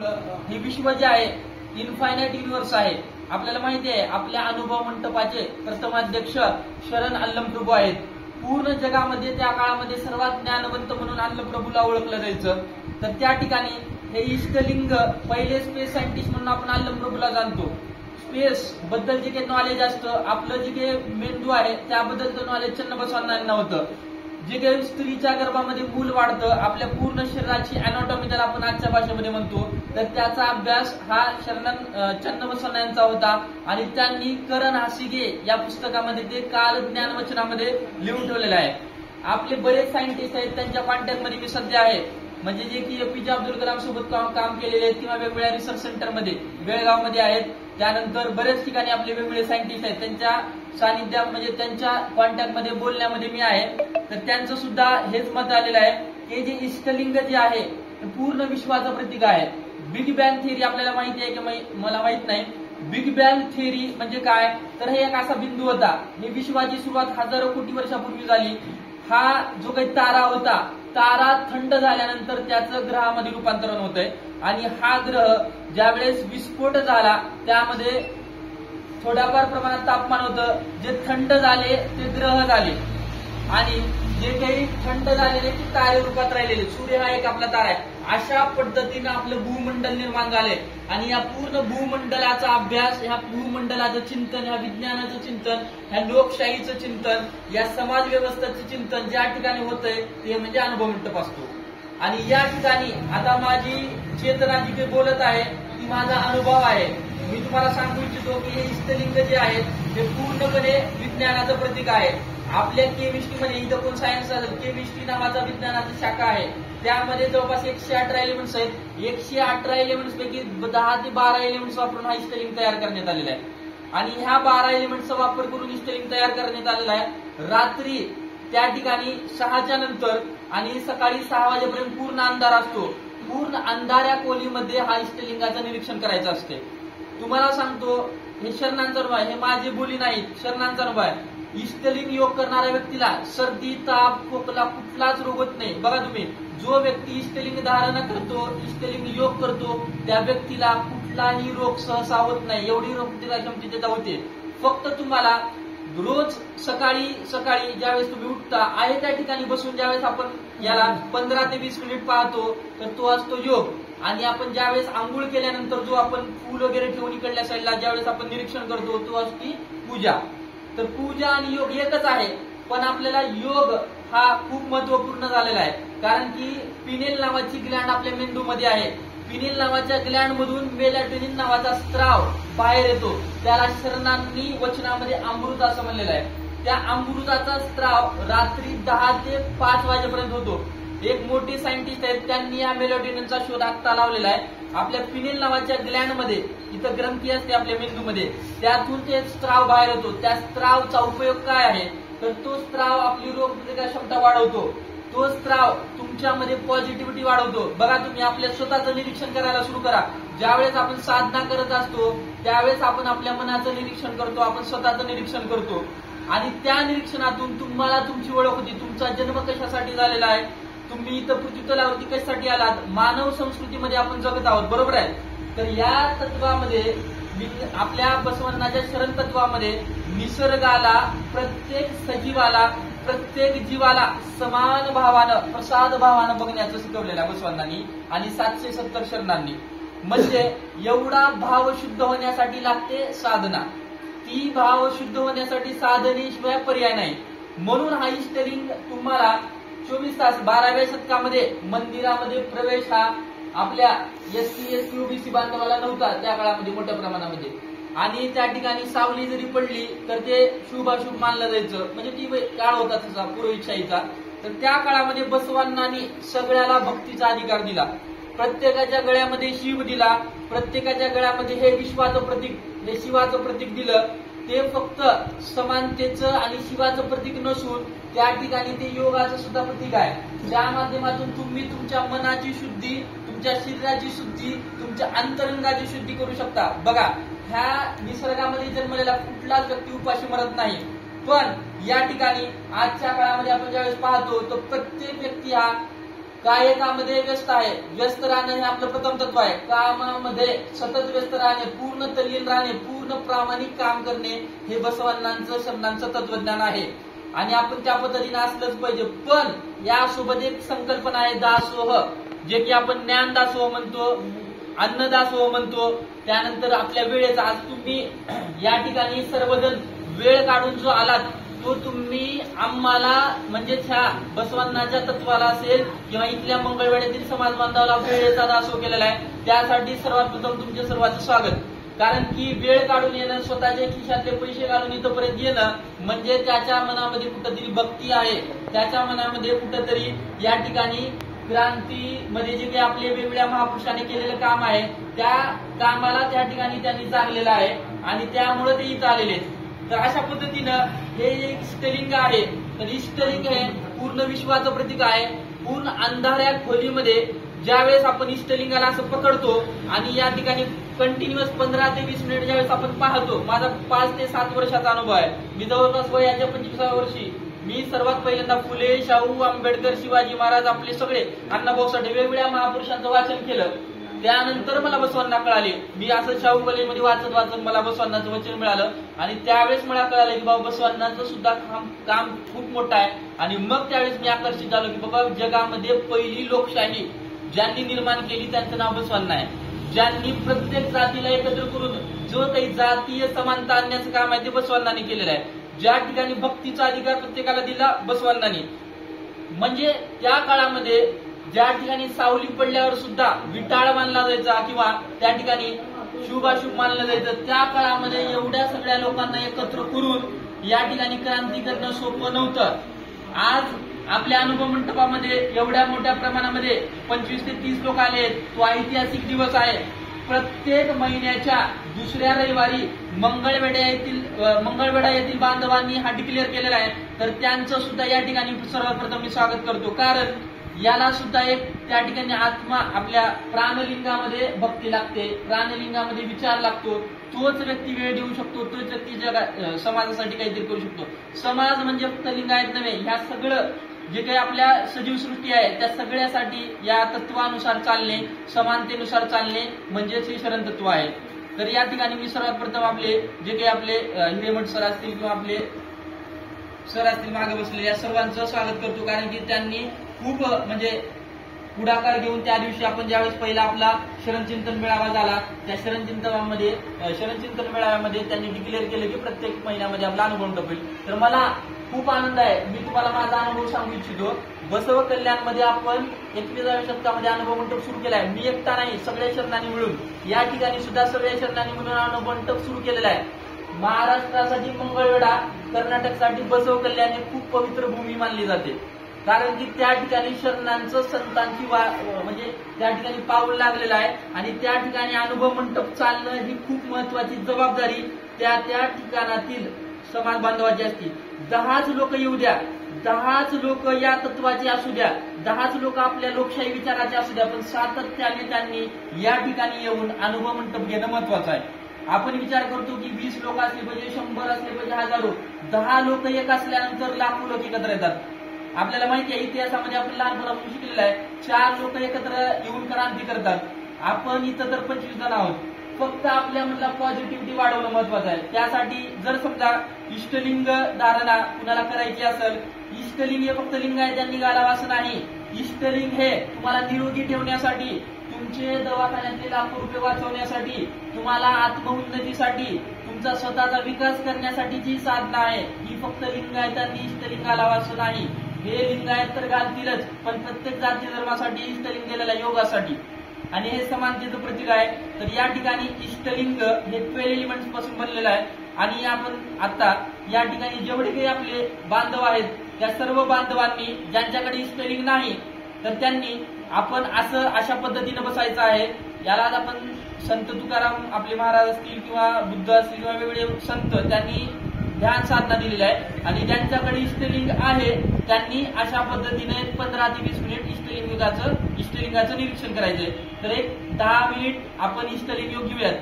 हे विश्व जे आहे इनफायनाइट युनिव्हर्स आहे. आपल्याला माहिती आहे आपल्या अनुभव मंडपाचे प्रथमाध्यक्ष शरण अल्लमप्रभू आहेत. पूर्ण जगामध्ये त्या काळामध्ये सर्वात ज्ञानवंत म्हणून अल्लमप्रभूला ओळखलं जायचं. तर त्या ठिकाणी हे इष्टलिंग पहिले स्पेस सायंटिस्ट म्हणून आपण अल्लमप्रभूला जाणतो. स्पेस बद्दल जे काही नॉलेज असतं, आपलं जे काही मेंदू आहे त्याबद्दलचं नॉलेज चन्नबसवांना होतं. जे काही स्त्रीच्या गर्भामध्ये मूल वाढतं, आपल्या पूर्ण शरीराची अॅनाटॉमी त्याला आपण आजच्या भाषेमध्ये म्हणतो, तर त्याचा अभ्यास हा चन्नबसवांना यांचा होता. आणि त्यांनी करण हासिगे या पुस्तकामध्ये ते काल ज्ञान वचनामध्ये लिहून ठेवलेलं आहे. आपले बरेच सायंटिस्ट आहेत त्यांच्या कॉन्टॅक्टमध्ये मी सध्या आहे, म्हणजे जे की एपीजे अब्दुल कलाम सोबत काम केलेले आहेत किंवा वेगवेगळ्या रिसर्च सेंटरमध्ये बेळगावमध्ये आहेत. त्यानंतर बरेच ठिकाणी आपले वेगवेगळे सायंटिस्ट आहेत, त्यांच्या सानिध्यात म्हणजे त्यांच्या कॉन्टॅक्टमध्ये बोलण्यामध्ये मी आहे. तर त्यांचं सुद्धा हेच मत आलेलं आहे की जे इष्टलिंग जे आहे ते पूर्ण विश्वाचं प्रतीक आहे. बिग बँग थिअरी आपल्याला माहिती आहे की मला माहित नाही. बिग बँग थिअरी म्हणजे काय, तर हे एक असा बिंदू होता. हे विश्वाची सुरुवात हजारो कोटी वर्षापूर्वी झाली. हा जो काही तारा होता, तारा थंड झाल्यानंतर त्याचं ग्रहामध्ये रूपांतरण होतंय. आणि हा ग्रह ज्यावेळेस विस्फोट झाला त्यामध्ये थोड्याफार प्रमाणात तापमान होतं. जे थंड झाले ते ग्रह झाले आणि जे काही थंड झालेले ते तारे रूपात राहिलेले. सूर्य हा एक आपला तारा आहे. अशा पद्धतीनं आपलं भूमंडल निर्माण झालंय. आणि या पूर्ण भूमंडलाचा अभ्यास, ह्या भूमंडलाचं चिंतन, ह्या विज्ञानाचं चिंतन, ह्या लोकशाहीचं चिंतन, या समाज व्यवस्थेचं चिंतन ज्या ठिकाणी होतंय ते म्हणजे अनुभव मंडप असतो. आणि या ठिकाणी आता माझी चेतना जी काही बोलत आहे ती माझा अनुभव आहे. मी तुम्हाला सांगू इच्छितो की हे इष्टलिंग जे आहे ते पूर्णपणे विज्ञानाचं प्रतीक आहे. आपल्या केमिस्ट्रीमध्ये इथं कोण सायन्स केमिस्ट्री नावाचा विज्ञानाची शाखा आहे, त्यामध्ये जवळपास 118 एलिमेंट्स आहेत. 118 एलिमेंट्स पैकी 10 ते 12 एलिमेंट्स वापरून हा इष्टलिंग तयार करण्यात आलेला आहे. आणि ह्या 12 एलिमेंट्सचा वापर करून इष्टलिंग तयार करण्यात आलेला आहे. रात्री त्या ठिकाणी 6च्या नंतर आणि सकाळी 6 वाजेपर्यंत पूर्ण अंधार असतो. पूर्ण अंधाऱ्या खोलीमध्ये हा इष्टलिंगाचं निरीक्षण करायचं असते. तुम्हाला सांगतो हे शरणांचा अनुभव आहे, हे माझी बोली नाही, शरणांचा अनुभव आहे. इष्टलिंग योग करणाऱ्या व्यक्तीला सर्दी, ताप, खोकला कुठलाच रोग होत नाही. बघा तुम्ही, जो व्यक्ती इष्टलिंग धारण करतो, इष्टलिंग योग करतो, त्या व्यक्तीला कुठलाही रोग सहसा होत नाही. एवढी रोगप्रतिकार क्षमता त्याचा होते. फक्त तुम्हाला रोज सकाळी सकाळी ज्यावेळेस तुम्ही उठता आहे त्या ठिकाणी बसून ज्यावेळेस आपण याला 15 ते 20 मिनिट पाहतो तर तो असतो योग. आणि आपण ज्यावेळेस आंघोळ केल्यानंतर जो आपण फूल वगैरे ठेवून इकडल्या साईडला ज्यावेळेस आपण निरीक्षण करतो तो असती पूजा. तर पूजा आणि योग एकच आहे, पण आपल्याला योग हा खूप महत्वपूर्ण झालेला आहे. कारण की पिनेल नावाची ग्लँड आपल्या मेंदूमध्ये आहे. पिनेल नावाच्या ग्लँड मधून मेलॅटोनिन नावाचा स्त्राव बाहेर येतो. त्याला शरणांनी वचनामध्ये अमृत असं म्हणलेलं आहे. त्या अमृताचा स्त्राव रात्री 10 ते 5 वाजेपर्यंत होतो. एक मोठे सायंटिस्ट आहेत, त्यांनी या मेलॅटोनिनचा शोध आत्ता लावलेला आहे. आपल्या पिनेल नावाच्या ग्लँड मध्ये इथं ग्रंथी असते आपल्या मेंदूमध्ये, त्यातून ते स्त्राव बाहेर होतो. त्या स्त्रावचा उपयोग काय आहे, तर तो स्त्राव आपली रोगप्रतिकार क्षमता वाढवतो. तो स्त्राव तुमच्यामध्ये पॉझिटिव्हिटी वाढवतो. बघा तुम्ही आपल्या स्वतःचं निरीक्षण करायला सुरू करा. ज्यावेळेस आपण साधना करत असतो त्यावेळेस आपण आपल्या मनाचं निरीक्षण करतो, आपण स्वतःचं निरीक्षण करतो. आणि त्या निरीक्षणातून तुम्हाला तुमची ओळख होती. तुमचा जन्म कशासाठी झालेला आहे, तुम्ही इथं पृथ्वीतलावरती कशासाठी आलात, मानव संस्कृतीमध्ये आपण जगत आहोत, बरोबर आहे. तर या तत्वामध्ये आपल्या बसवण्णाच्या शरण तत्वामध्ये निसर्गाला, प्रत्येक सजीवाला, प्रत्येक जीवाला समान भावानं, प्रसाद भावानं बघण्याचं शिकवलेलं आहे बसवण्णांनी आणि 770 शरणांनी. म्हणजे एवढा भाव शुद्ध होण्यासाठी लागते साधना. ती भाव शुद्ध होण्यासाठी साधनेशिवाय पर्याय नाही. म्हणून हा इष्टलिंग तुम्हाला 24 तास 12व्या शतकामध्ये मंदिरामध्ये प्रवेश हा आपल्या एससी एसटी ओबीसी बांधवाला नव्हता त्या काळामध्ये मोठ्या प्रमाणामध्ये. आणि त्या ठिकाणी सावली जरी पडली तर ते शुभाशुभ मानलं जायचं, म्हणजे ती काळ होता तसा पुरोहितशाहीचा. तर त्या काळामध्ये बसवांनांनी सगळ्याला भक्तीचा अधिकार दिला. प्रत्येकाच्या गळ्यामध्ये शिव दिला, प्रत्येकाच्या गळ्यामध्ये हे विश्वाचं प्रतीक, हे शिवाचं प्रतीक दिलं. ते फक्त समानतेचं आणि शिवाचं प्रतीक नसून त्या ठिकाणी ते योगाचं सुद्धा प्रतीक आहे. त्या माध्यमातून तुम्ही तुमच्या मनाची शुद्धी, तुमच्या शरीराची शुद्धी, तुमच्या अंतरंगाची शुद्धी करू शकता. बघा, ह्या निसर्गामध्ये जन्मलेला कुठलाच व्यक्ती उपाशी मरत नाही. पण या ठिकाणी आजच्या काळामध्ये आपण ज्यावेळेस पाहतो तर प्रत्येक व्यक्ती हा कामध्ये व्यस्त आहे. व्यस्त राहणं हे आपलं प्रथम तत्व आहे. कामामध्ये सतत व्यस्त राहणे, पूर्ण तल्लीन राहणे, पूर्ण प्रामाणिक काम करणे हे बसवांनांचं शब्दांचं तत्वज्ञान आहे आणि आपण त्या पद्धतीने असलंच पाहिजे. पण यासोबत एक संकल्पना आहे दासोह, जे की आपण ज्ञान दासोह म्हणतो, अन्नदासोह म्हणतो. त्यानंतर आपल्या वेळेचा, आज तुम्ही या ठिकाणी सर्वजण वेळ काढून जो आलात तो तुम्ही आम्हाला म्हणजेच ह्या बसवांनाच्या तत्वाला असेल किंवा इथल्या मंगळवेढ्यातील समाज बांधवाला वेळेचा दासोह केलेला आहे. त्यासाठी सर्वात प्रथम तुमचे सर्वांचं स्वागत. कारण की वेळ काढून येणं, स्वतःच्या खिशातले पैसे घालून इथपर्यंत येणं म्हणजे त्याच्या मनामध्ये कुठंतरी भक्ती आहे, त्याच्या मनामध्ये कुठंतरी या ठिकाणी क्रांतीमध्ये जे काही आपले वेगवेगळ्या महापुरुषांनी केलेलं काम आहे त्या कामाला त्या ठिकाणी त्यांनी जागलेलं आहे आणि त्यामुळे ते इथं आलेले आहेत. तर अशा पद्धतीनं हे एक इष्टलिंग आहे. तर इष्टलिंग हे पूर्ण विश्वाचं प्रतीक आहे. पूर्ण अंधाऱ्या खोलीमध्ये ज्यावेळेस आपण इष्टलिंगाला असं पकडतो आणि या ठिकाणी कंटिन्युअस 15 ते 20 मिनिट ज्यावेळेस आपण पाहतो, माझा 5 ते 7 वर्षाचा अनुभव आहे. मी जवळपास वयाच्या 25व्या वर्षी मी सर्वात पहिल्यांदा फुले, शाहू, आंबेडकर, शिवाजी महाराज, आपले सगळे अण्णाभाऊ साठे वेगवेगळ्या महापुरुषांचं वाचन केलं. त्यानंतर मला बसवांना कळाले. मी असं शाहू कॉलेजमध्ये वाचत वाचत मला बसवांनाचं वचन मिळालं आणि त्यावेळेस मला कळालं की बाबा बसवांनाचं सुद्धा काम खूप मोठं आहे. आणि मग त्यावेळेस मी आकर्षित झालो की बाबा जगामध्ये पहिली लोकशाही ज्यांनी निर्माण केली त्यांचं नाव बसवांना आहे. ज्यांनी प्रत्येक जातीला एकत्र करून जो काही जातीय समानता आणण्याचं काम आहे ते बसवांनांनी केलेलं आहे. ज्या ठिकाणी भक्तीचा अधिकार प्रत्येकाला दिला बसवांनांनी. म्हणजे त्या काळामध्ये ज्या ठिकाणी सावली पडल्यावर सुद्धा विटाळ मानला जायचा किंवा त्या ठिकाणी शुभाशुभ मानलं जायचं, त्या काळामध्ये एवढ्या सगळ्या लोकांना एकत्र करून या ठिकाणी क्रांती करणं सोपं नव्हतं. आज आपल्या अनुभव मंडपामध्ये एवढ्या मोठ्या प्रमाणामध्ये 25 ते 30 लोक आले. तो ऐतिहासिक दिवस आहे. प्रत्येक महिन्याच्या दुसऱ्या रविवारी मंगळवेढा येथील बांधवांनी हा डिक्लेअर केलेला आहे. तर त्यांचं सुद्धा या ठिकाणी सर्वप्रथम मी स्वागत करतो. कारण याला सुद्धा एक त्या ठिकाणी आत्मा, आपल्या प्राणलिंगामध्ये भक्ती लागते, प्राणलिंगामध्ये विचार लागतो. तोच व्यक्ती वेळ देऊ शकतो, तोच व्यक्ती समाजासाठी काहीतरी करू शकतो. समाज म्हणजे फक्त लिंगायत नव्हे, ह्या सगळं जे काही आपल्या सजीव सृष्टी आहे त्या सगळ्यासाठी या तत्वानुसार चालणे, समानतेनुसार चालणे म्हणजेच हे शरण तत्व आहे. तर या ठिकाणी मी सर्वात प्रथम आपले जे काही आपले हिरेमठ सर असतील किंवा आपले सर असतील मागे बसलेले, या सर्वांचं स्वागत करतो. कारण की त्यांनी खूप म्हणजे पुढाकार घेऊन त्या दिवशी आपण ज्यावेळेस पहिला आपला शरणचिंतन मेळावा झाला त्या शरणचिंतन मेळाव्यामध्ये त्यांनी डिक्लेअर केलं की प्रत्येक महिन्यामध्ये आपला अनुभव मंडप होईल. तर मला खूप आनंद आहे. मी तुम्हाला माझा अनुभव सांगू इच्छितो. बसव कल्याणमध्ये आपण 21व्या शतकामध्ये अनुभव मंडप सुरू केला आहे. मी एकटा नाही, सगळ्या शरणांनी मिळून या ठिकाणी सुद्धा सगळ्या शरणांनी मिळून अनुभव मंडप सुरू केलेला आहे. महाराष्ट्रासाठी मंगळवेढा, कर्नाटकसाठी बसव कल्याण ही खूप पवित्र भूमी मानली जाते. कारण की त्या ठिकाणी शरणांचं संतांची म्हणजे त्या ठिकाणी पाऊल लागलेलं आहे आणि त्या ठिकाणी अनुभव मंडप चालणं ही खूप महत्वाची जबाबदारी त्या ठिकाणातील समाज बांधवाची असते. 10च लोक येऊ द्या, 10च लोक या तत्वाचे असू द्या, 10च लोक आपल्या लोकशाही विचाराचे असू द्या, पण सातत्याने त्यांनी या ठिकाणी येऊन अनुभव मंडप घेणं महत्वाचं आहे. आपण विचार करतो की 20 लोक असले पाहिजे, 100 असले पाहिजे, हजारो, 10 लोक एक असल्यानंतर लाखो लोक एकत्र येतात. आपल्याला माहिती आहे इतिहासामध्ये आपण लहानपणापासून शिकलेलं आहे, 4 लोक एकत्र येऊन क्रांती करतात. आपण इथं तर 25 जण आहोत. फक्त आपल्यामधला पॉझिटिव्हिटी वाढवणं महत्वाचं आहे. त्यासाठी जर समजा इष्टलिंग धारणा कुणाला करायची असेल, इष्टलिंग हे फक्त लिंगायत्यांनी घालावं असं नाही. इष्टलिंग हे तुम्हाला निरोगी ठेवण्यासाठी, तुमचे दवाखान्यातले लाखो रुपये वाचवण्यासाठी, तुम्हाला आत्मउन्नतीसाठी, तुमचा स्वतःचा विकास करण्यासाठीची साधना आहे. ही फक्त लिंगायतांनी इष्टलिंग घालावं असं नाही. हे लिंगायत तर घालतीलच, पण प्रत्येक जाती धर्मासाठी इष्टलिंग दिलेलं आहे, योगासाठी. आणि हे समानतेचं प्रतीक आहे. तर या ठिकाणी इष्टलिंग हे 12 एलिमेंट्स पासून बनलेलं आहे. आणि आपण आता या ठिकाणी जेवढे काही आपले बांधव आहेत त्या सर्व बांधवांनी ज्यांच्याकडे इष्टलिंग नाही तर त्यांनी आपण अशा पद्धतीने बसायचं आहे. यालाच आपण संत तुकाराम आपले महाराज असतील किंवा बुद्ध असतील किंवा वेगवेगळे संत त्यांनी ध्यान साधना दिलेली आहे. आणि ज्यांच्याकडे इष्टलिंग आहे त्यांनी अशा पद्धतीने 15 ते 20 मिनिट इष्टलिंगाचं निरीक्षण करायचंय. तर एक 10 मिनिट आपण इष्टलिंग योग घेऊयात.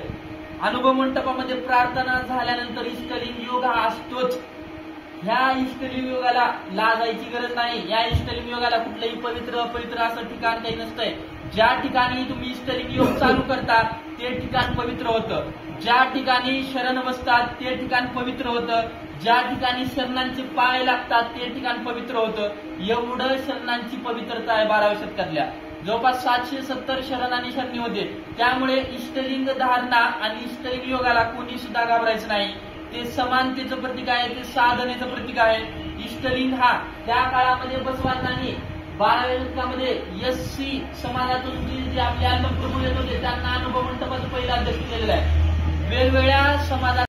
अनुभव मंडपामध्ये प्रार्थना झाल्यानंतर इष्टलिंग योग हा असतोच. ह्या इष्टलिंग योगाला लाजायची गरज नाही. या इष्टलिंग योगाला कुठलंही पवित्र अपवित्र असं ठिकाण काही नसतंय. ज्या ठिकाणी तुम्ही इष्टलिंग योग चालू करता ते ठिकाण पवित्र होतं. ज्या ठिकाणी शरण बसतात ते ठिकाण पवित्र होतं. ज्या ठिकाणी शरणांचे पाय लागतात ते ठिकाण पवित्र होतं. एवढं शरणांची पवित्रता आहे 12व्या शतकातल्या. जवळपास 770 शरण आणि शरणी होते. त्यामुळे इष्टलिंग धारणा आणि इष्टलिंग योगाला कोणी सुद्धा घाबरायचं नाही. ते समानतेचं प्रतीक आहे, ते साधनेचं प्रतीक आहे. इष्टलिंग हा त्या काळामध्ये बसवांनी 12व्या शतकामध्ये एससी समाजातून जे आपले अल्लमप्रभू येत होते त्यांना अनुभव मंडपाचं पहिलं अध्यक्ष केलेलं आहे. वेगवेगळ्या समाजात